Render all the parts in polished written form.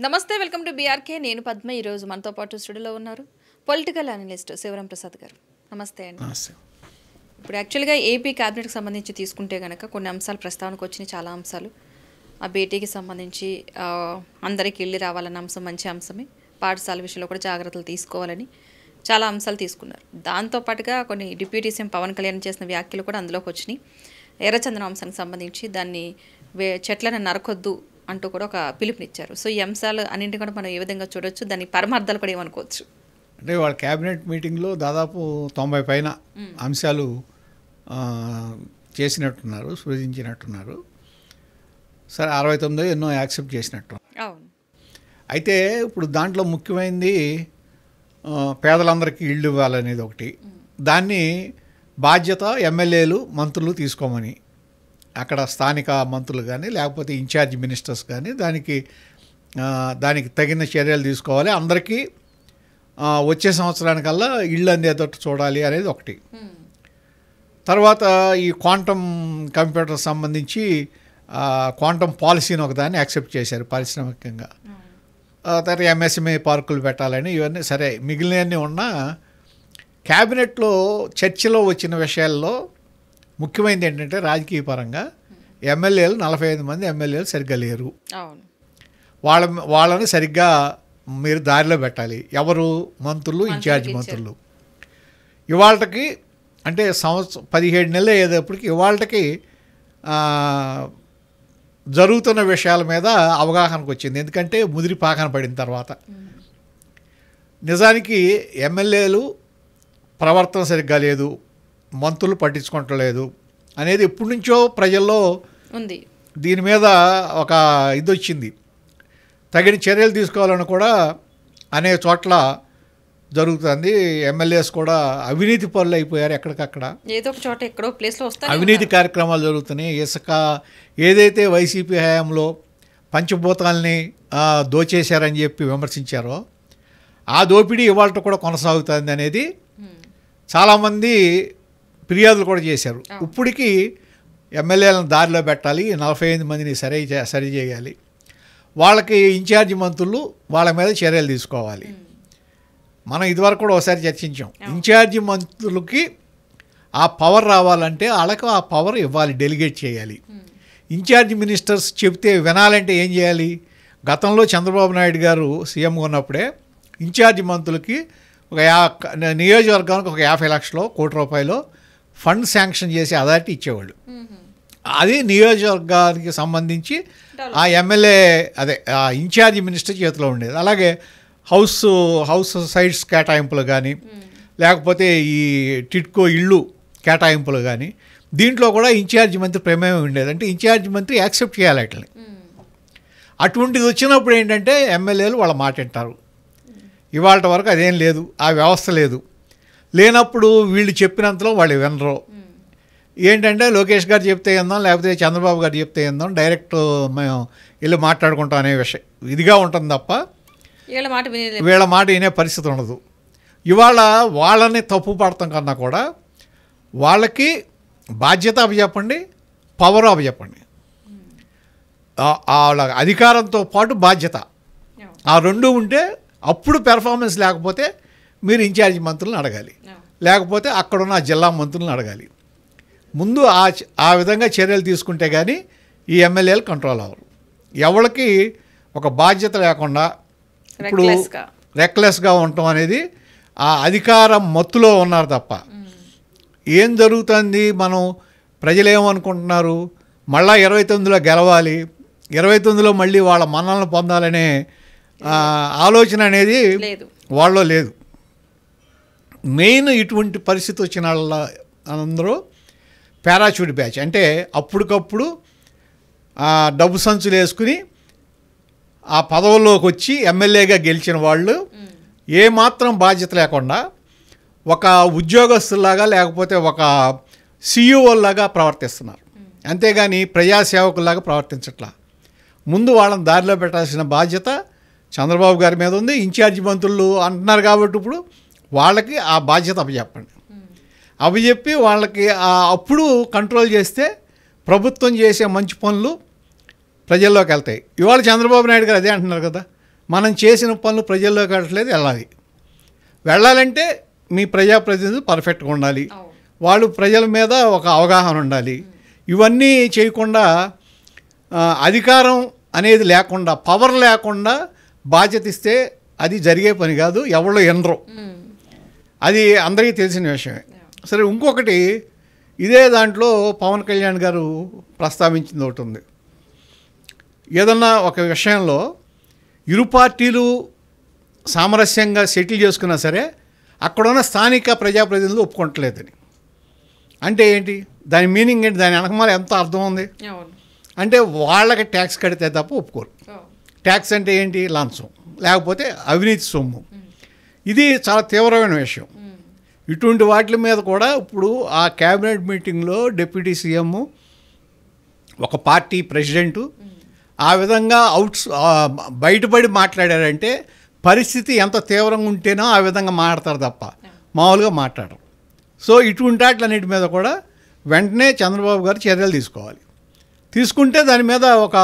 నమస్తే, welcome to BRK. నేను పద్మ. ఈరోజు మనతో పాటు స్టూడియోలో ఉన్నారు పొలిటికల్ అనలిస్ట్ శివరాం ప్రసాద్ గారు. నమస్తే అండి. ఇప్పుడు యాక్చువల్గా ఏపీ క్యాబినెట్కి సంబంధించి తీసుకుంటే కనుక కొన్ని అంశాలు ప్రస్తావనకు వచ్చినాయి. చాలా అంశాలు ఆ భేటీకి సంబంధించి అందరికి వెళ్ళి రావాలన్న అంశం మంచి అంశమే. పాఠశాల విషయంలో కూడా జాగ్రత్తలు తీసుకోవాలని చాలా అంశాలు తీసుకున్నారు. దాంతోపాటుగా కొన్ని డిప్యూటీ సీఎం పవన్ కళ్యాణ్ చేసిన వ్యాఖ్యలు కూడా అందులోకి వచ్చినాయి. ఎర్రచందనం అంశానికి సంబంధించి దాన్ని చెట్లను నరకొద్దు అంటూ కూడా ఒక పిలుపునిచ్చారు. సో ఈ అంశాలు అన్నింటి కూడా మనం ఏ విధంగా చూడొచ్చు, దాని పరమార్థాలు కూడా ఏమనుకోవచ్చు? అంటే వాళ్ళ క్యాబినెట్ మీటింగ్లో దాదాపు 90 పైన అంశాలు చేసినట్టున్నారు, సృజించినట్టున్నారు. సరే 69 ఎన్నో యాక్సెప్ట్ చేసినట్టు. అవును. అయితే ఇప్పుడు దాంట్లో ముఖ్యమైనది పేదలందరికీ ఇళ్ళు ఇవ్వాలనేది ఒకటి. దాన్ని బాధ్యత ఎమ్మెల్యేలు మంత్రులు తీసుకోమని, అక్కడ స్థానిక మంత్రులు కానీ లేకపోతే ఇన్ఛార్జ్ మినిస్టర్స్ కానీ దానికి తగిన చర్యలు తీసుకోవాలి. అందరికీ వచ్చే సంవత్సరానికల్లా ఇళ్ళు అందేటట్టు చూడాలి అనేది ఒకటి. తర్వాత ఈ క్వాంటమ్ కంప్యూటర్ సంబంధించి క్వాంటమ్ పాలసీని ఒకదాన్ని యాక్సెప్ట్ చేశారు పారిశ్రామికంగా. తర్వాత ఎంఎస్ఎంఏ పార్కులు పెట్టాలని, ఇవన్నీ సరే. మిగిలినవన్నీ ఉన్నా క్యాబినెట్లో చర్చలో వచ్చిన విషయాల్లో ముఖ్యమైనది ఏంటంటే రాజకీయ పరంగా ఎమ్మెల్యేలు 45 మంది ఎమ్మెల్యేలు సరిగ్గా లేరు. వాళ్ళని సరిగ్గా మీరు దారిలో పెట్టాలి. ఎవరు? మంత్రులు, ఇన్ఛార్జ్ మంత్రులు. ఇవాళకి అంటే 17 నెలలు అయ్యేటప్పటికి ఇవాళకి జరుగుతున్న విషయాల మీద అవగాహనకు వచ్చింది. ఎందుకంటే ముదిరి పాకన పడిన తర్వాత నిజానికి ఎమ్మెల్యేలు ప్రవర్తన సరిగ్గా లేదు, మంత్రులు పట్టించుకోవట్లేదు అనేది ఎప్పటి నుంచో ప్రజల్లో ఉంది. దీని మీద ఒక ఇది వచ్చింది. తగిన చర్యలు తీసుకోవాలని కూడా అనేక చోట్ల జరుగుతుంది. ఎమ్మెల్యేస్ కూడా అవినీతి పనులు అయిపోయారు. ఎక్కడికక్కడ ఏదో ఒక చోట ఎక్కడో ప్లేస్లో అవినీతి కార్యక్రమాలు జరుగుతున్నాయి. ఇసుక ఏదైతే వైసీపీ హయాంలో పంచభూతాలని దోచేశారని చెప్పి విమర్శించారో ఆ దోపిడీ ఇవాళ కూడా కొనసాగుతుంది అనేది చాలామంది ఫిర్యాదులు కూడా చేశారు. ఇప్పటికీ ఎమ్మెల్యేలను దారిలో పెట్టాలి, 45 మందిని సరి చేయాలి. వాళ్ళకి ఇన్ఛార్జి మంత్రులు వాళ్ళ మీద చర్యలు తీసుకోవాలి. మనం ఇదివరకు కూడా ఒకసారి చర్చించాం. ఇన్ఛార్జి మంత్రులకి ఆ పవర్ రావాలంటే వాళ్ళకు ఆ పవర్ ఇవ్వాలి, డెలిగేట్ చేయాలి. ఇన్ఛార్జి మినిస్టర్స్ చెప్తే వినాలంటే ఏం చేయాలి? గతంలో చంద్రబాబు నాయుడు గారు సీఎంగా ఉన్నప్పుడే ఇన్ఛార్జి మంత్రులకి ఒక నియోజకవర్గానికి ఒక 50 లక్షలు, ₹1 కోటి ఫండ్ శాంక్షన్ చేసి అథారిటీ ఇచ్చేవాళ్ళు. అది నియోజకవర్గానికి సంబంధించి ఆ ఎమ్మెల్యే ఇన్ఛార్జి మినిస్టర్ చేతిలో ఉండేది. అలాగే హౌస్ సైట్స్ కేటాయింపులు కానీ లేకపోతే ఈ టిట్కో ఇళ్ళు కేటాయింపులు కానీ దీంట్లో కూడా ఇన్ఛార్జి మంత్రి ప్రమేయం ఉండేది. అంటే ఇన్ఛార్జి మంత్రి యాక్సెప్ట్ చేయాలి అట్లని. అటువంటిది వచ్చినప్పుడు ఏంటంటే ఎమ్మెల్యేలు వాళ్ళ మాట వింటారు. ఇవాళ వరకు అదేం లేదు, ఆ వ్యవస్థ లేదు. లేనప్పుడు వీళ్ళు చెప్పినంతలో వాళ్ళు వినరు. ఏంటంటే లోకేష్ గారు చెప్తే ఏందాం, లేకపోతే చంద్రబాబు గారు చెప్తే ఏందాం, డైరెక్ట్ మేము వెళ్ళి మాట్లాడుకుంటాం అనే విషయం ఇదిగా ఉంటుంది తప్ప వీళ్ళ మాట వినే పరిస్థితి ఉండదు. ఇవాళ వాళ్ళని తప్పు పడతాం కన్నా కూడా వాళ్ళకి బాధ్యత అప్పచెప్పండి, పవర్ అప్పచెప్పండి. వాళ్ళ అధికారంతో పాటు బాధ్యత ఆ రెండు ఉంటే అప్పుడు పెర్ఫార్మెన్స్ లేకపోతే మీరు ఇన్ఛార్జి మంత్రులను అడగాలి, లేకపోతే అక్కడున్న జిల్లా మంత్రులను అడగాలి. ముందు ఆ విధంగా చర్యలు తీసుకుంటే కానీ ఈ ఎమ్మెల్యేలు కంట్రోల్ అవ్వరు. ఎవరికి ఒక బాధ్యత లేకుండా ఇప్పుడు రెక్లెస్గా ఉండటం అనేది ఆ అధికారం మత్తులో ఉన్నారు తప్ప ఏం జరుగుతుంది? మనం ప్రజలు ఏమనుకుంటున్నారు? మళ్ళా 29లో గెలవాలి, 29లో మళ్ళీ వాళ్ళ మన్నలను పొందాలనే ఆలోచన అనేది వాళ్ళలో లేదు. మెయిన్ ఇటువంటి పరిస్థితి వచ్చిన వాళ్ళ అందరూ పారాచూట్ బ్యాచ్. అంటే అప్పటికప్పుడు డబ్బు సంచులు వేసుకుని ఆ పదవుల్లోకి వచ్చి ఎమ్మెల్యేగా గెలిచిన వాళ్ళు ఏమాత్రం బాధ్యత లేకుండా ఒక ఉద్యోగస్తులాగా లేకపోతే ఒక సీఈఓలాగా ప్రవర్తిస్తున్నారు. అంతేగాని ప్రజాసేవకులాగా ప్రవర్తించట్లా. ముందు వాళ్ళని దారిలో పెట్టాల్సిన బాధ్యత చంద్రబాబు గారి మీద ఉంది. ఇన్ఛార్జి మంత్రులు అంటున్నారు కాబట్టి ఇప్పుడు వాళ్ళకి ఆ బాధ్యత అప్పచెప్పి వాళ్ళకి అప్పుడు కంట్రోల్ చేస్తే ప్రభుత్వం చేసే మంచి పనులు ప్రజల్లోకి వెళ్తాయి. ఇవాళ చంద్రబాబు నాయుడు గారు అదే అంటున్నారు కదా, మనం చేసిన పనులు ప్రజల్లోకి వెళ్ళట్లేదు, వెళ్ళాలంటే మీ ప్రజాప్రతినిధులు పర్ఫెక్ట్గా ఉండాలి, వాళ్ళు ప్రజల మీద ఒక అవగాహన ఉండాలి. ఇవన్నీ చేయకుండా అధికారం అనేది లేకుండా, పవర్ లేకుండా బాధ్యత ఇస్తే అది జరిగే పని కాదు, ఎవరో ఎనరు. అది అందరికీ తెలిసిన విషయమే. సరే, ఇంకొకటి ఇదే దాంట్లో పవన్ కళ్యాణ్ గారు ప్రస్తావించింది ఒకటి ఉంది. ఏదన్నా ఒక విషయంలో ఇరు పార్టీలు సామరస్యంగా సెటిల్ చేసుకున్నా సరే అక్కడున్న స్థానిక ప్రజాప్రతినిధులు ఒప్పుకోవట్లేదని. అంటే ఏంటి దాని మీనింగ్ ఏంటి? దాని వెనకమాల ఎంత అర్థం ఉంది అంటే వాళ్ళకి ట్యాక్స్ కడితే తప్ప ఒప్పుకోరు. ట్యాక్స్ అంటే ఏంటి? లంచం, లేకపోతే అవినీతి సొమ్ము. ఇది చాలా తీవ్రమైన విషయం. ఇటువంటి వాటి మీద కూడా ఇప్పుడు ఆ క్యాబినెట్ మీటింగ్లో డిప్యూటీ సీఎం, ఒక పార్టీ ప్రెసిడెంటు ఆ విధంగా బయటపడి మాట్లాడారంటే పరిస్థితి ఎంత తీవ్రంగా ఉంటేనో ఆ విధంగా మాట్లాడతారు తప్ప మామూలుగా మాట్లాడరు. సో ఇటువంటి వాటిలన్నిటి మీద కూడా వెంటనే చంద్రబాబు గారు చర్యలు తీసుకోవాలి. తీసుకుంటే దాని మీద ఒక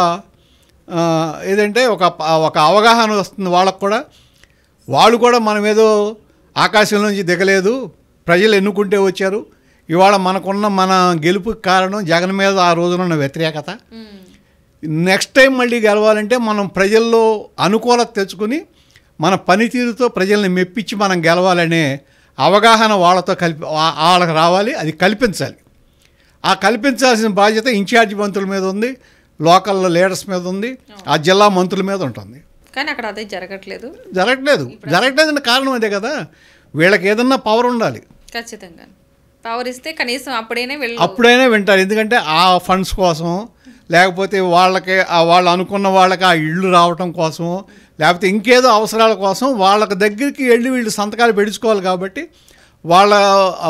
ఏదంటే ఒక అవగాహన వస్తుంది వాళ్ళకు కూడా. వాళ్ళు కూడా మనం ఏదో ఆకాశం నుంచి దిగలేదు, ప్రజలు ఎన్నుకుంటే వచ్చారు. ఇవాళ మన గెలుపుకి కారణం జగన్ మీద ఆ రోజున ఉన్న వ్యతిరేకత. నెక్స్ట్ టైం మళ్ళీ గెలవాలంటే మనం ప్రజల్లో అనుకూలత తెచ్చుకుని మన పనితీరుతో ప్రజల్ని మెప్పించి మనం గెలవాలనే అవగాహన వాళ్ళకి రావాలి, అది కల్పించాలి. ఆ కల్పించాల్సిన బాధ్యత ఇన్ఛార్జి మంత్రుల మీద ఉంది, లోకల్ లీడర్స్ మీద ఉంది, ఆ జిల్లా మంత్రుల మీద ఉంటుంది. కానీ అక్కడ అదే జరగట్లేదు జరగట్లేదని కారణం అదే కదా. వీళ్ళకి ఏదన్నా పవర్ ఉండాలి, ఖచ్చితంగా పవర్ ఇస్తే కనీసం అప్పుడైనా వింటారు. ఎందుకంటే ఆ ఫండ్స్ కోసం, లేకపోతే వాళ్ళు అనుకున్న వాళ్ళకి ఆ ఇళ్ళు రావటం కోసం, లేకపోతే ఇంకేదో అవసరాల కోసం వాళ్ళకి దగ్గరికి వెళ్ళి వీళ్ళు సంతకాలు పెట్టుకోవాలి. కాబట్టి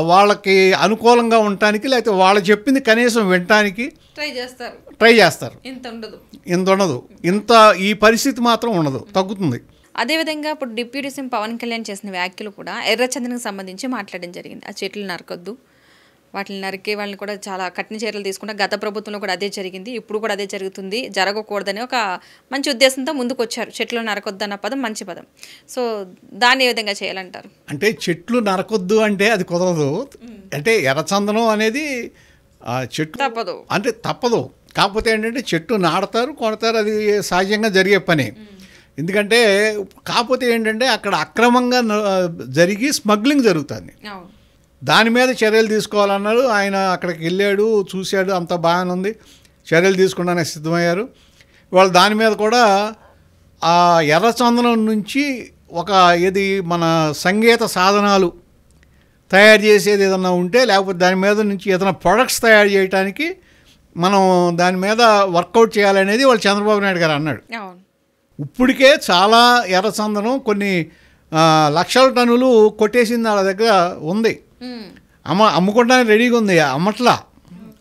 వాళ్ళకి అనుకూలంగా ఉండటానికి, లేకపోతే వాళ్ళు చెప్పింది కనీసం వినటానికి ట్రై చేస్తారు. ఇంత ఉండదు, ఈ పరిస్థితి మాత్రం ఉండదు, తగ్గుతుంది. అదేవిధంగా ఇప్పుడు డిప్యూటీ సీఎం పవన్ కళ్యాణ్ చేసిన వ్యాఖ్యలు కూడా ఎర్రచందనకు సంబంధించి మాట్లాడడం జరిగింది. ఆ చెట్లు నరకొద్దు, వాటిని నరికే వాళ్ళని కూడా చాలా కఠిన చర్యలు తీసుకుంటా. గత ప్రభుత్వంలో కూడా అదే జరిగింది, ఇప్పుడు కూడా అదే జరుగుతుంది, జరగకూడదని ఒక మంచి ఉద్దేశంతో ముందుకు వచ్చారు. చెట్లు నరకొద్దు అన్న పదం మంచి పదం. సో దాన్ని ఏ విధంగా చేయాలంటారు? అంటే చెట్లు నరకొద్దు అంటే అది కుదరదు. అంటే ఎర్రచందనం అనేది చెట్టు తప్పదు. కాకపోతే ఏంటంటే చెట్టు నాడతారు, కొడతారు, అది సహజంగా జరిగే పని. ఎందుకంటే కాకపోతే ఏంటంటే అక్కడ అక్రమంగా జరిగి స్మగ్లింగ్ జరుగుతుంది. దాని మీద చర్యలు తీసుకోవాలన్నారు. ఆయన అక్కడికి వెళ్ళాడు, చూశాడు, అంత బాగానే ఉంది, చర్యలు తీసుకుంటానికి సిద్ధమయ్యారు. వాళ్ళు దాని మీద కూడా ఆ ఎర్రచందనం నుంచి ఏది మన సంగీత సాధనాలు తయారు చేసేది ఏదన్నా ఉంటే, లేకపోతే దాని మీద నుంచి ఏదైనా ప్రొడక్ట్స్ తయారు చేయడానికి మనం దాని మీద వర్కౌట్ చేయాలనేది వాళ్ళు చంద్రబాబు నాయుడు గారు అన్నాడు. ఇప్పటికే చాలా ఎర్రచందనం కొన్ని లక్షల టన్నులు కొట్టేసింది వాళ్ళ దగ్గర ఉంది. అమ్ముకోవడానికి రెడీగా ఉంది,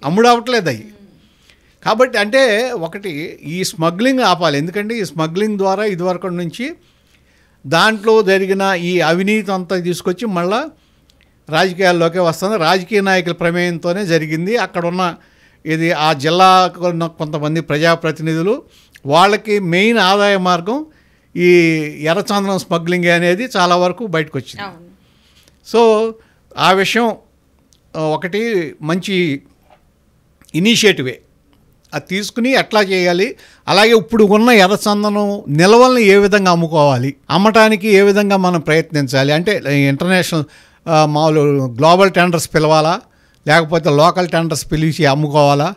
అమ్ముడు అవ్వట్లేదు అవి. కాబట్టి అంటే ఒకటి ఈ స్మగ్లింగ్ ఆపాలి. ఎందుకంటే ఈ స్మగ్లింగ్ ద్వారా ఇదివరకు నుంచి దాంట్లో జరిగిన ఈ అవినీతి అంతా తీసుకొచ్చి మళ్ళా రాజకీయాల్లోకే వస్తుంది. రాజకీయ నాయకుల ప్రమేయంతోనే జరిగింది. అక్కడున్న ఆ జిల్లాకు ఉన్న కొంతమంది ప్రజాప్రతినిధులు, వాళ్ళకి మెయిన్ ఆదాయ మార్గం ఈ ఎర్రచందనం స్మగ్లింగ్ అనేది చాలా వరకు బయటకు వచ్చింది. సో ఆ విషయం ఒకటి మంచి ఇనిషియేటివే, అది తీసుకుని ఎట్లా చేయాలి. అలాగే ఇప్పుడు ఉన్న ఎర్రచందనం నిల్వల్ని ఏ విధంగా అమ్ముకోవాలి, అమ్మటానికి ఏ విధంగా మనం ప్రయత్నించాలి. అంటే ఇంటర్నేషనల్ మామూలు గ్లోబల్ టెండర్స్ పిలవాలా, లేకపోతే లోకల్ టెండర్స్ పిలిచి అమ్ముకోవాలా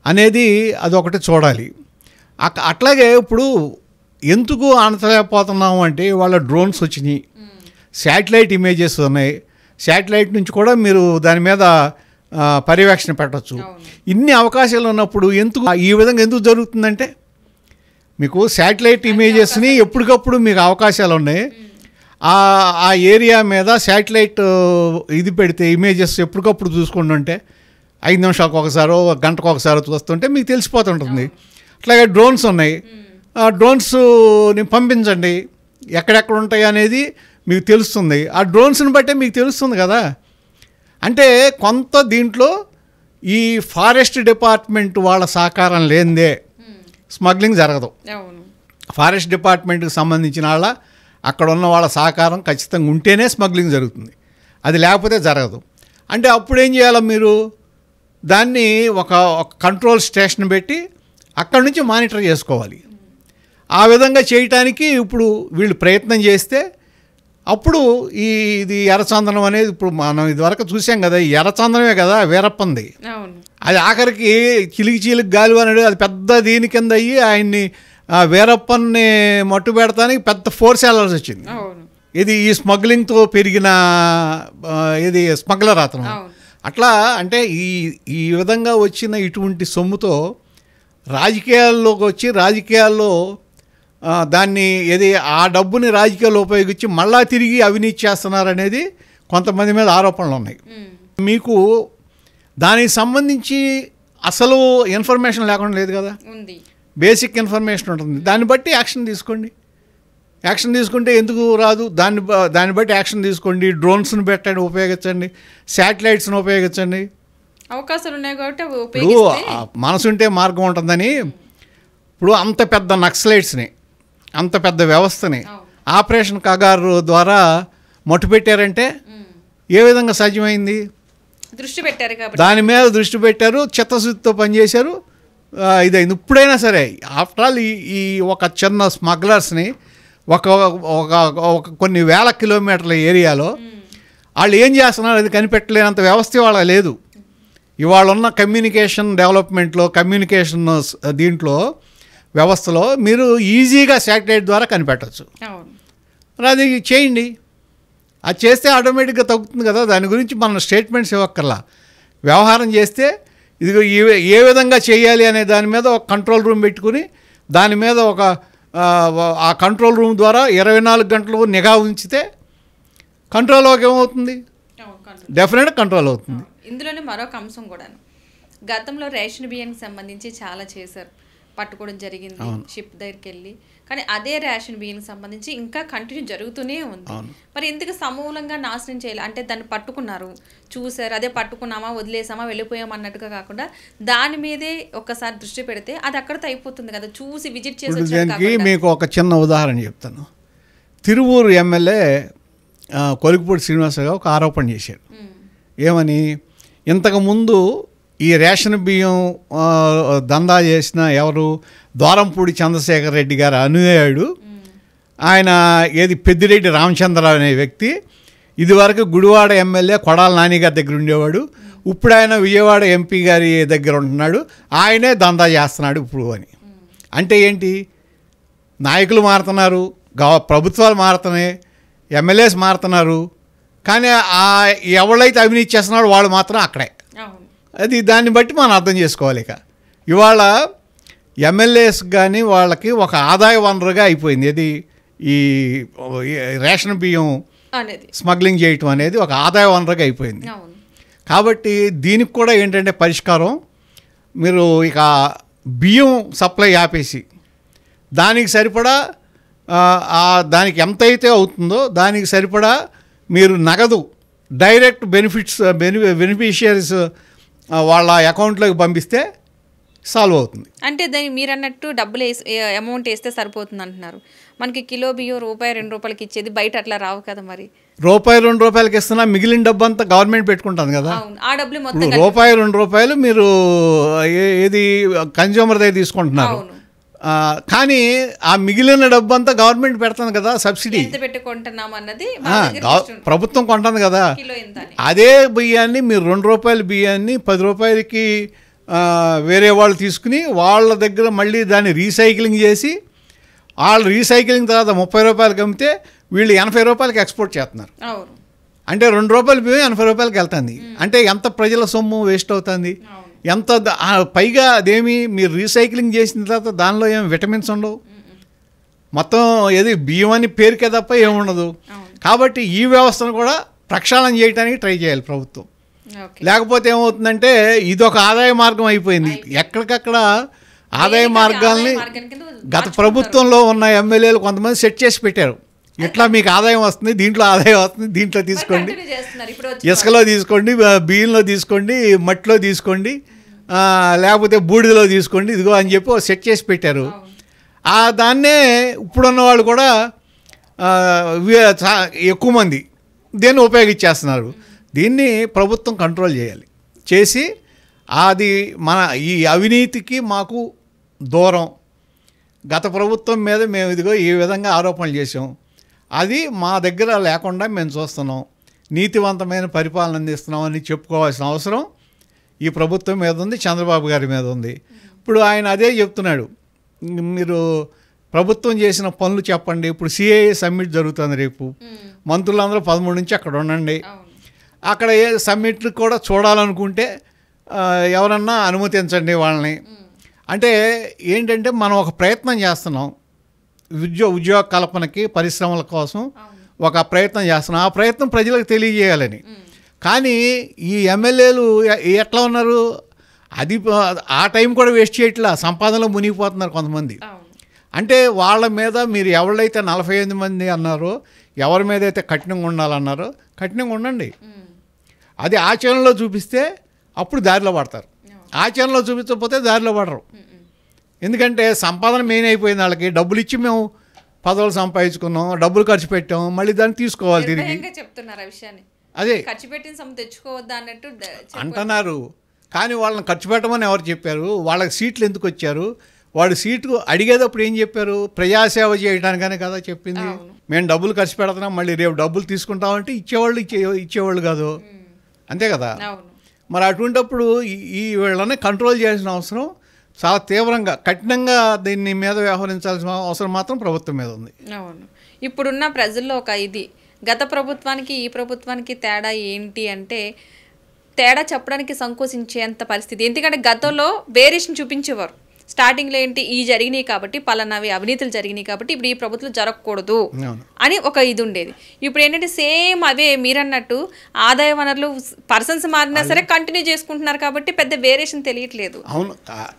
అనేది అదొకటి చూడాలి. అట్లాగే ఇప్పుడు ఎందుకు ఆనతలేకపోతున్నాము అంటే వాళ్ళ డ్రోన్స్ వచ్చినాయి, శాటిలైట్ ఇమేజెస్ ఉన్నాయి. శాటిలైట్ నుంచి కూడా మీరు దాని మీద పర్యవేక్షణ పెట్టచ్చు. ఇన్ని అవకాశాలు ఉన్నప్పుడు ఈ విధంగా ఎందుకు జరుగుతుందంటే, మీకు శాటిలైట్ ఇమేజెస్ని ఎప్పటికప్పుడు మీకు అవకాశాలు ఉన్నాయి. ఆ ఏరియా మీద శాటిలైట్ ఇది పెడితే ఇమేజెస్ ఎప్పటికప్పుడు చూసుకుంటుంటే 5 నిమిషాలకు ఒకసారో గంటకు ఒకసారో చూస్తుంటే మీకు తెలిసిపోతుంటుంది. అట్లాగే డ్రోన్స్ ఉన్నాయి, ఆ డ్రోన్స్ని పంపించండి, ఎక్కడెక్కడ ఉంటాయి అనేది మీకు తెలుస్తుంది. ఆ డ్రోన్స్ని బట్టే మీకు తెలుస్తుంది కదా. అంటే కొంత దీంట్లో ఈ ఫారెస్ట్ డిపార్ట్మెంట్ వాళ్ళ సహకారం లేనిదే స్మగ్లింగ్ జరగదు. ఫారెస్ట్ డిపార్ట్మెంట్కి సంబంధించిన వాళ్ళ అక్కడ ఉన్న వాళ్ళ సహకారం ఖచ్చితంగా ఉంటేనే స్మగ్లింగ్ జరుగుతుంది, అది లేకపోతే జరగదు. అంటే అప్పుడు ఏం చేయాలి, మీరు దాన్ని ఒక కంట్రోల్ స్టేషన్ పెట్టి అక్కడి నుంచి మానిటర్ చేసుకోవాలి. ఆ విధంగా చేయటానికి ఇప్పుడు వీళ్ళు ప్రయత్నం చేస్తే అప్పుడు ఇది ఎర్రచందనం అనేది ఇప్పుడు మనం ఇదివరకు చూసాం కదా, ఈ ఎర్రచందనమే కదా వీరప్పంది. అది ఆఖరికి చిలికి గాలి అనేది అది పెద్ద దీని కింద అయ్యి ఆయన్ని వీరప్పన్ని మట్టు పెడతానికి పెద్ద ఫోర్స్ వెళ్ళాల్సి వచ్చింది. ఇది ఈ స్మగ్లింగ్తో పెరిగిన ఇది స్మగ్లర్ అతను. అట్లా అంటే ఈ విధంగా వచ్చిన ఇటువంటి సొమ్ముతో రాజకీయాల్లోకి వచ్చి రాజకీయాల్లో దాన్ని ఆ డబ్బుని రాజకీయాల్లో ఉపయోగించి మళ్ళా తిరిగి అవినీతి చేస్తున్నారనేది కొంతమంది మీద ఆరోపణలు ఉన్నాయి. మీకు దానికి సంబంధించి అసలు ఇన్ఫర్మేషన్ లేకుండా లేదు కదా, బేసిక్ ఇన్ఫర్మేషన్ ఉంటుంది. దాన్ని బట్టి యాక్షన్ తీసుకోండి. యాక్షన్ తీసుకుంటే ఎందుకు రాదు, దాన్ని బట్టి యాక్షన్ తీసుకోండి. డ్రోన్స్ని పెట్టండి, ఉపయోగించండి, శాటిలైట్స్ని ఉపయోగించండి. అవకాశాలు ఉన్నాయి కాబట్టి ఇప్పుడు మనసుంటే మార్గం ఉంటుందని. ఇప్పుడు అంత పెద్ద నక్సలైట్స్ని, అంత పెద్ద వ్యవస్థని ఆపరేషన్ కగారు ద్వారా మట్టుపెట్టారంటే ఏ విధంగా సాధ్యమైంది? దృష్టి పెట్టారు కాబట్టి దాని మీద దృష్టి పెట్టారు, చిత్తశుద్ధితో పనిచేశారు, ఇదైంది. ఇప్పుడైనా సరే ఆఫ్టర్ ఆల్ ఈ ఒక చిన్న స్మగ్లర్స్ని ఒక కొన్ని వేల కిలోమీటర్ల ఏరియాలో వాళ్ళు ఏం చేస్తున్నారు అది కనిపెట్టలేనంత వ్యవస్థ వాళ్ళ లేదు. ఇవాళ ఉన్న కమ్యూనికేషన్ డెవలప్మెంట్లో, కమ్యూనికేషన్ దీంట్లో వ్యవస్థలో మీరు ఈజీగా శాటిలైట్ ద్వారా కనిపెట్టచ్చు. మరి అది చేయండి. అది చేస్తే ఆటోమేటిక్గా తగ్గుతుంది కదా. దాని గురించి మనం స్టేట్మెంట్స్ ఇవ్వక్కర్లా. వ్యవహారం చేస్తే ఇది ఏ విధంగా చేయాలి అనే దాని మీద ఒక కంట్రోల్ రూమ్ పెట్టుకుని దాని మీద ఆ కంట్రోల్ రూమ్ ద్వారా 24 గంటలు నిఘా ఉంచితే కంట్రోల్లోకి ఏమవుతుంది, డెఫినెట్గా కంట్రోల్ అవుతుంది. ఇందులోనే మరొక అంశం కూడా, గతంలో రేషన్ బియ్యానికి సంబంధించి చాలా చేశారు, పట్టుకోవడం జరిగింది షిప్ దగ్గరికి వెళ్ళి. కానీ అదే రేషన్ బియ్యానికి సంబంధించి ఇంకా కంటిన్యూ జరుగుతూనే ఉంది. మరి ఎందుకు సమూలంగా నాశనం చేయాలి అంటే దాన్ని పట్టుకున్నారు, చూసారు, అదే పట్టుకున్నామా వదిలేసామా వెళ్ళిపోయామా అన్నట్టుగా కాకుండా దాని మీదే ఒక్కసారి దృష్టి పెడితే అది అక్కడితో అయిపోతుంది కదా, చూసి విజిట్ చేసి. మీకు ఒక చిన్న ఉదాహరణ చెప్తాను. తిరువూరు ఎమ్మెల్యే కొలికిపూడి శ్రీనివాసరావు ఒక ఆరోపణ చేశారు. ఏమని, ఇంతకుముందు ఈ రేషన్ బియ్యం దందా చేసిన ఎవరు, ద్వారంపూడి చంద్రశేఖర్ రెడ్డి గారు అనుయాయుడు ఆయన, పెద్దిరెడ్డి రామచంద్రరావు అనే వ్యక్తి ఇదివరకు గుడివాడ ఎమ్మెల్యే కొడాల నాని గారి దగ్గర ఉండేవాడు. ఇప్పుడు ఆయన విజయవాడ ఎంపీ గారి దగ్గర ఉంటున్నాడు, ఆయనే దందా చేస్తున్నాడు ఇప్పుడు అని. అంటే ఏంటి, నాయకులు మారుతున్నారు, ప్రభుత్వాలు మారుతున్నాయి, ఎమ్మెల్యేస్ మారుతున్నారు, కానీ ఎవరైతే అవినీతి చేస్తున్నారో వాళ్ళు మాత్రం అక్కడే. అది దాన్ని బట్టి మనం అర్థం చేసుకోవాలి. ఇక ఇవాళ ఎమ్మెల్యేస్ కానీ వాళ్ళకి ఒక ఆదాయ వనరుగా అయిపోయింది ఇది, ఈ రేషన్ బియ్యం స్మగ్లింగ్ చేయటం అనేది ఒక ఆదాయ వనరుగా అయిపోయింది. కాబట్టి దీనికి కూడా ఏంటంటే పరిష్కారం, మీరు ఇక బియ్యం సప్లై ఆపేసి దానికి సరిపడా దానికి ఎంతైతే అవుతుందో దానికి సరిపడా మీరు నగదు డైరెక్ట్ బెనిఫిషియరీస్ వాళ్ళ అకౌంట్లోకి పంపిస్తే సాల్వ్ అవుతుంది. అంటే దాన్ని మీరు అన్నట్టు డబ్బులు అమౌంట్ వేస్తే సరిపోతుంది అంటున్నారు. మనకి కిలో బియ్యం ₹1-2 ఇచ్చేది బయట అట్లా రావు కదా. మరి ₹1-2 ఇస్తున్నా మిగిలిన డబ్బు అంతా గవర్నమెంట్ పెట్టుకుంటుంది కదా. ఆ డబ్బులు మొత్తం ₹1-2 మీరు ఏది కన్జ్యూమర్ దగ్గర తీసుకుంటున్నారు, కానీ ఆ మిగిలిన డబ్బు అంతా గవర్నమెంట్ పెడుతుంది కదా, సబ్సిడీ పెట్టుకుంటున్నాం అన్నది ప్రభుత్వం కొంటుంది కదా. అదే బియ్యాన్ని మీరు ₹2 బియ్యాన్ని ₹10కి వేరే వాళ్ళు తీసుకుని వాళ్ళ దగ్గర మళ్ళీ దాన్ని రీసైక్లింగ్ చేసి వాళ్ళు రీసైక్లింగ్ తర్వాత ₹30 అమ్మితే వీళ్ళు ₹80 ఎక్స్పోర్ట్ చేస్తున్నారు. అంటే ₹2 బియ్యం ₹80 వెళ్తుంది. అంటే ఎంత ప్రజల సొమ్ము వేస్ట్ అవుతుంది, ఎంత. పైగా అదేమి మీరు రీసైక్లింగ్ చేసిన తర్వాత దానిలో ఏమి విటమిన్స్ ఉండవు, మొత్తం బియ్యం అని పేరుకే తప్ప ఏముండదు. కాబట్టి ఈ వ్యవస్థను కూడా ప్రక్షాళన చేయడానికి ట్రై చేయాలి ప్రభుత్వం. లేకపోతే ఏమవుతుందంటే ఇదొక ఆదాయ మార్గం అయిపోయింది. ఎక్కడికక్కడ ఆదాయ మార్గాల్ని గత ప్రభుత్వంలో ఉన్న ఎమ్మెల్యేలు కొంతమంది సెట్ చేసి పెట్టారు. ఇట్లా మీకు ఆదాయం వస్తుంది, దీంట్లో ఆదాయం వస్తుంది, దీంట్లో తీసుకోండి, ఇసుకలో తీసుకోండి, బియ్యంలో తీసుకోండి, మట్టిలో తీసుకోండి, లేకపోతే బూడిదలో తీసుకోండి, ఇదిగో అని చెప్పి సెట్ చేసి పెట్టారు. దాన్నే ఇప్పుడున్న వాళ్ళు కూడా ఎక్కువ మంది దీన్ని ఉపయోగించేస్తున్నారు. దీన్ని ప్రభుత్వం కంట్రోల్ చేయాలి, చేసి అది మన ఈ అవినీతికి మాకు దూరం. గత ప్రభుత్వం మీద మేము ఇదిగో ఈ విధంగా ఆరోపణలు చేసాం, అది మా దగ్గర లేకుండా మేము చూస్తున్నాం, నీతివంతమైన పరిపాలన అందిస్తున్నామని చెప్పుకోవాల్సిన అవసరం ఈ ప్రభుత్వం మీద ఉంది, చంద్రబాబు గారి మీద ఉంది. ఇప్పుడు ఆయన అదే చెప్తున్నాడు, మీరు ప్రభుత్వం చేసిన పనులు చెప్పండి. ఇప్పుడు సిఐఏ సమ్మిట్ జరుగుతుంది రేపు, మంత్రులందరూ 13 నుంచి అక్కడ ఉండండి. అక్కడ ఏ సమ్మిట్ కూడా చూడాలనుకుంటే ఎవరన్నా అనుమతించండి వాళ్ళని. అంటే ఏంటంటే మనం ఒక ప్రయత్నం చేస్తున్నాం, ఉద్యోగ కల్పనకి, పరిశ్రమల కోసం ఒక ప్రయత్నం చేస్తున్నాం. ఆ ప్రయత్నం ప్రజలకు తెలియజేయాలని. కానీ ఈ ఎమ్మెల్యేలు ఎట్లా ఉన్నారు, అది ఆ టైం కూడా వేస్ట్ చేయట్లా, సంపాదనలో మునిగిపోతున్నారు కొంతమంది. అంటే వాళ్ళ మీద మీరు ఎవరైతే 48 మంది అన్నారో, ఎవరి మీద అయితే కఠినంగా ఉండాలన్నారో కఠినంగా ఉండండి. అది ఆచరణలో చూపిస్తే అప్పుడు దారిలో పడతారు, ఆచరణలో చూపించకపోతే దారిలో పడరు. ఎందుకంటే సంపాదన మెయిన్ అయిపోయింది వాళ్ళకి. డబ్బులు ఇచ్చి మేము పదవులు సంపాదించుకున్నాం, డబ్బులు ఖర్చు పెట్టాం, మళ్ళీ దాన్ని తీసుకోవాలి తిరిగి. చెప్తున్నారు ఆ విషయాన్ని, అదే ఖర్చు పెట్టిన సొమ్ము తెచ్చుకోవద్దా అన్నట్టు అంటున్నారు. కానీ వాళ్ళని ఖర్చు పెట్టమని ఎవరు చెప్పారు? వాళ్ళకి సీట్లు ఎందుకు వచ్చారు? వాడు సీటు అడిగేటప్పుడు ఏం చెప్పారు? ప్రజాసేవ చేయడానికనే కదా చెప్పింది. మేము డబ్బులు ఖర్చు పెడుతున్నాం, మళ్ళీ రేపు డబ్బులు తీసుకుంటామంటే ఇచ్చేవాళ్ళు కాదు, అంతే కదా. మరి అటువంటిప్పుడు ఈ వీళ్ళని కంట్రోల్ చేయాల్సిన అవసరం చాలా తీవ్రంగా, కఠినంగా దీన్ని మీద వ్యవహరించాల్సిన అవసరం మాత్రం ప్రభుత్వం మీద ఉంది. అవును. ఇప్పుడున్న ప్రజల్లో ఒక ఇది, గత ప్రభుత్వానికి ఈ ప్రభుత్వానికి తేడా ఏంటి అంటే, తేడా చెప్పడానికి సంకోచించేంత పరిస్థితి. ఎందుకంటే గతంలో వేరియేషన్ చూపించేవారు. స్టార్టింగ్లో ఏంటి, ఈ జరిగినాయి కాబట్టి, పలానావి అవినీతులు జరిగినాయి కాబట్టి ఇప్పుడు ఈ ప్రభుత్వం జరగకూడదు అని ఒక ఇది ఉండేది. ఇప్పుడు ఏంటంటే సేమ్ అవే మీరన్నట్టు ఆదాయ వనరులు పర్సన్స్ మారినా సరే కంటిన్యూ చేసుకుంటున్నారు కాబట్టి పెద్ద వేరియేషన్ తెలియట్లేదు. అవును.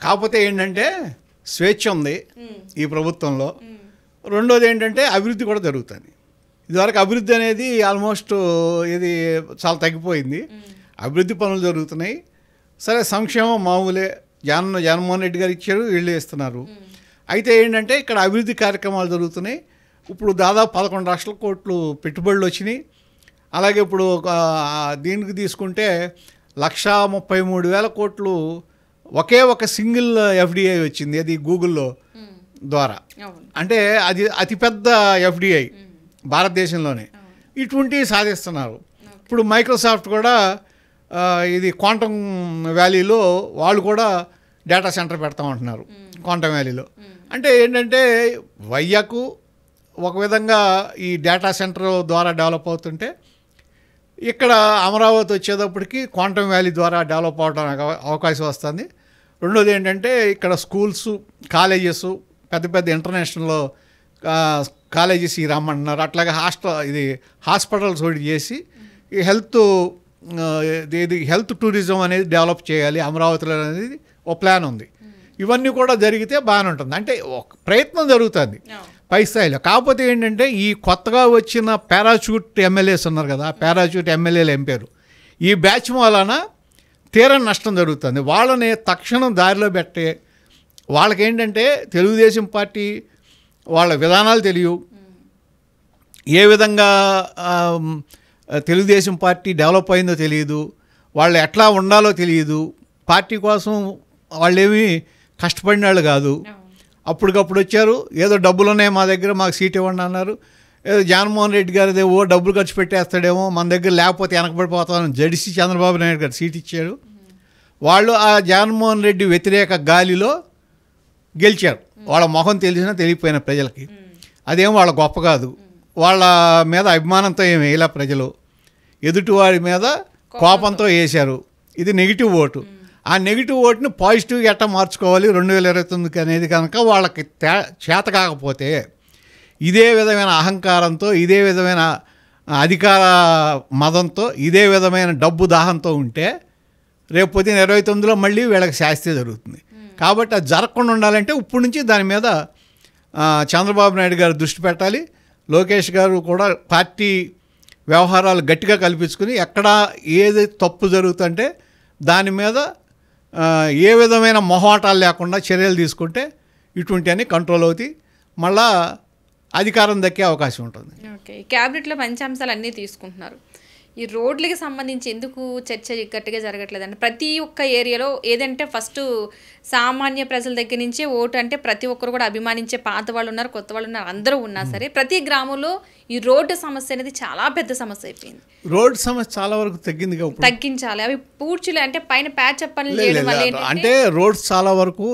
కాకపోతే ఏంటంటే స్వేచ్ఛ ఉంది ఈ ప్రభుత్వంలో. రెండోది ఏంటంటే అభివృద్ధి కూడా జరుగుతుంది. ఇదివరకు అభివృద్ధి అనేది ఆల్మోస్ట్ ఇది చాలా తగ్గిపోయింది. అభివృద్ధి పనులు జరుగుతున్నాయి, సరే సంక్షేమం మామూలే, జగన్మోహన్ రెడ్డి గారు ఇచ్చారు, వీళ్ళు ఇస్తున్నారు. అయితే ఏంటంటే ఇక్కడ అభివృద్ధి కార్యక్రమాలు జరుగుతున్నాయి. ఇప్పుడు దాదాపు 11 లక్షల కోట్లు పెట్టుబడులు వచ్చినాయి. అలాగే ఇప్పుడు దీనికి తీసుకుంటే 1,33,000 కోట్లు ఒకే ఒక సింగిల్ ఎఫ్డిఐ వచ్చింది, అది గూగుల్లో ద్వారా. అంటే అది అతిపెద్ద ఎఫ్డిఐ భారతదేశంలోనే. ఇటువంటివి సాధిస్తున్నారు. ఇప్పుడు మైక్రోసాఫ్ట్ కూడా ఇది క్వాంటమ్ వ్యాలీలో వాళ్ళు కూడా డేటా సెంటర్ పెడతామంటున్నారు, క్వాంటమ్ వ్యాలీలో. అంటే ఏంటంటే వైజాగ్ ఒక విధంగా ఈ డేటా సెంటర్ ద్వారా డెవలప్ అవుతుంటే, ఇక్కడ అమరావతి వచ్చేటప్పటికి క్వాంటమ్ వ్యాలీ ద్వారా డెవలప్ అవడానికి అవకాశం వస్తుంది. రెండోది ఏంటంటే ఇక్కడ స్కూల్స్, కాలేజెస్, పెద్ద పెద్ద ఇంటర్నేషనల్ కాలేజెస్ ఈ రమ్మంటున్నారు. అట్లాగే హాస్పిటల్స్ ఒకటి చేసి ఈ హెల్త్ టూరిజం అనేది డెవలప్ చేయాలి అమరావతిలో అనేది ఒక ప్లాన్ ఉంది. ఇవన్నీ కూడా జరిగితే బాగానే ఉంటుంది. అంటే ఒక ప్రయత్నం జరుగుతుంది పై స్థాయిలో. కాకపోతే ఏంటంటే ఈ కొత్తగా వచ్చిన పారాచూట్ ఎమ్మెల్యేస్ ఉన్నారు కదా, పారాచూట్ ఎమ్మెల్యేలు ఎంపారు, ఈ బ్యాచ్ వలన తీరని నష్టం జరుగుతుంది. వాళ్ళని తక్షణం దారిలో పెట్టే, వాళ్ళకేంటంటే తెలుగుదేశం పార్టీ వాళ్ళ విధానాలు తెలియవు, ఏ విధంగా తెలుగుదేశం పార్టీ డెవలప్ అయిందో తెలియదు, వాళ్ళు ఎట్లా ఉండాలో తెలియదు, పార్టీ కోసం వాళ్ళేమీ కష్టపడిన వాళ్ళు కాదు. అప్పటికప్పుడు వచ్చారు, ఏదో డబ్బులు ఉన్నాయి మా దగ్గర, మాకు సీట్ ఇవ్వండి అన్నారు. ఏదో జగన్మోహన్ రెడ్డి గారిదే డబ్బులు ఖర్చు పెట్టేస్తాడేమో, మన దగ్గర లేకపోతే వెనకబడిపోతామని జడిసి చంద్రబాబు నాయుడు గారు సీట్ ఇచ్చాడు. వాళ్ళు ఆ జగన్మోహన్ రెడ్డి వ్యతిరేక గాలిలో గెలిచారు. వాళ్ళ మొహం తెలిసినా తెలియపోయిన ప్రజలకి అదేమో వాళ్ళ గొప్ప కాదు. వాళ్ళ మీద అభిమానంతో ఏమి వేయలే ప్రజలు, ఎదుటివారి మీద కోపంతో వేశారు. ఇది నెగిటివ్ ఓటు. ఆ నెగిటివ్ ఓటుని పాజిటివ్గా ఎట్లా మార్చుకోవాలి 2029 అనేది కనుక వాళ్ళకి చేత కాకపోతే, ఇదే విధమైన అహంకారంతో, ఇదే విధమైన అధికార మదంతో, ఇదే విధమైన డబ్బు దాహంతో ఉంటే రేపు పొద్దున 29లో మళ్ళీ వీళ్ళకి శాస్తి జరుగుతుంది. కాబట్టి అది జరగకుండా ఉండాలంటే ఇప్పటి నుంచి దాని మీద చంద్రబాబు నాయుడు గారు దృష్టి పెట్టాలి. లోకేష్ గారు కూడా పార్టీ వ్యవహారాలు గట్టిగా కల్పించుకుని ఎక్కడ ఏది తప్పు జరుగుతుంటే దాని మీద ఏ విధమైన మొహమాటాలు లేకుండా చర్యలు తీసుకుంటే ఇటువంటివన్నీ కంట్రోల్ అవుతాయి, మళ్ళా అధికారం దక్కే అవకాశం ఉంటుంది. ఓకే, క్యాబినెట్లో మంచి అంశాలు అన్నీ తీసుకుంటున్నారు. ఈ రోడ్లకి సంబంధించి ఎందుకు చర్చ గట్టిగా జరగట్లేదండి? ప్రతి ఒక్క ఏరియాలో ఏదంటే ఫస్ట్ సామాన్య ప్రజల దగ్గర నుంచే ఓటు అంటే ప్రతి ఒక్కరు కూడా అభిమానించే పాత వాళ్ళు ఉన్నారు, కొత్త వాళ్ళు ఉన్నారు, అందరూ ఉన్నా సరే ప్రతి గ్రామంలో ఈ రోడ్డు సమస్య అనేది చాలా పెద్ద సమస్య అయిపోయింది. రోడ్డు సమస్య చాలా వరకు తగ్గింది, తగ్గించాలి. అవి పూడ్చులు అంటే పైన ప్యాచప్ పనులు చేయడం వల్ల అంటే రోడ్స్ చాలా వరకు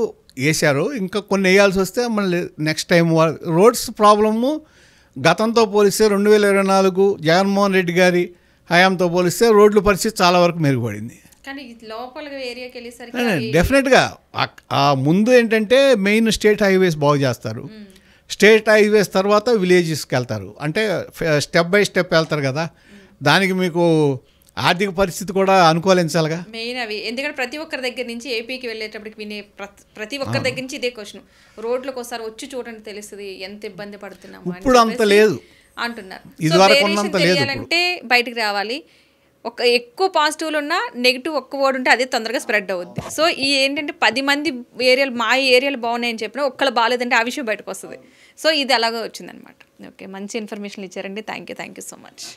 వేశారు, ఇంకా కొన్ని వేయాల్సి వస్తే మళ్ళీ నెక్స్ట్ టైం. రోడ్స్ ప్రాబ్లము గతంతో పోలిస్తే 2024 జగన్మోహన్ రెడ్డి గారి హయాంతో పోలిస్తే రోడ్ల పరిస్థితి చాలా వరకు మెరుగుపడింది. కానీ లోపల ఏరియాకి వెళ్ళేసరికి డెఫినెట్గా ఆ ముందు ఏంటంటే మెయిన్ స్టేట్ హైవేస్ బాగు చేస్తారు, స్టేట్ హైవేస్ తర్వాత విలేజెస్కి వెళ్తారు, అంటే స్టెప్ బై స్టెప్ వెళ్తారు కదా. దానికి మీకు ఆర్థిక పరిస్థితి కూడా అనుకూలించాలిగా మెయిన్ అవి. ఎందుకంటే ప్రతి ఒక్కరి దగ్గర నుంచి ఏపీకి వెళ్ళేటప్పటికి వినే ప్రతి ఒక్కరి దగ్గర నుంచి ఇదే క్వశ్చన్, రోడ్లకు ఒకసారి వచ్చి చూడండి తెలుస్తుంది ఎంత ఇబ్బంది పడుతున్నాము. ఇప్పుడు అంత లేదు అంటున్నారు. తెలియాలంటే బయటకు రావాలి. ఒక ఎక్కువ పాజిటివ్లు ఉన్నా నెగిటివ్ ఒక్క వర్డ్ ఉంటే అదే తొందరగా స్ప్రెడ్ అవుద్ది. సో ఈ ఏంటంటే 10 మంది ఏరియాలు మా ఏరియాలు బాగున్నాయని చెప్పినా ఒక్కళ్ళు బాగాలేదంటే ఆ విషయం బయటకు వస్తుంది. సో ఇది అలాగే వచ్చిందనమాట. ఓకే, మంచి ఇన్ఫర్మేషన్ ఇచ్చారండి. Thank you so much.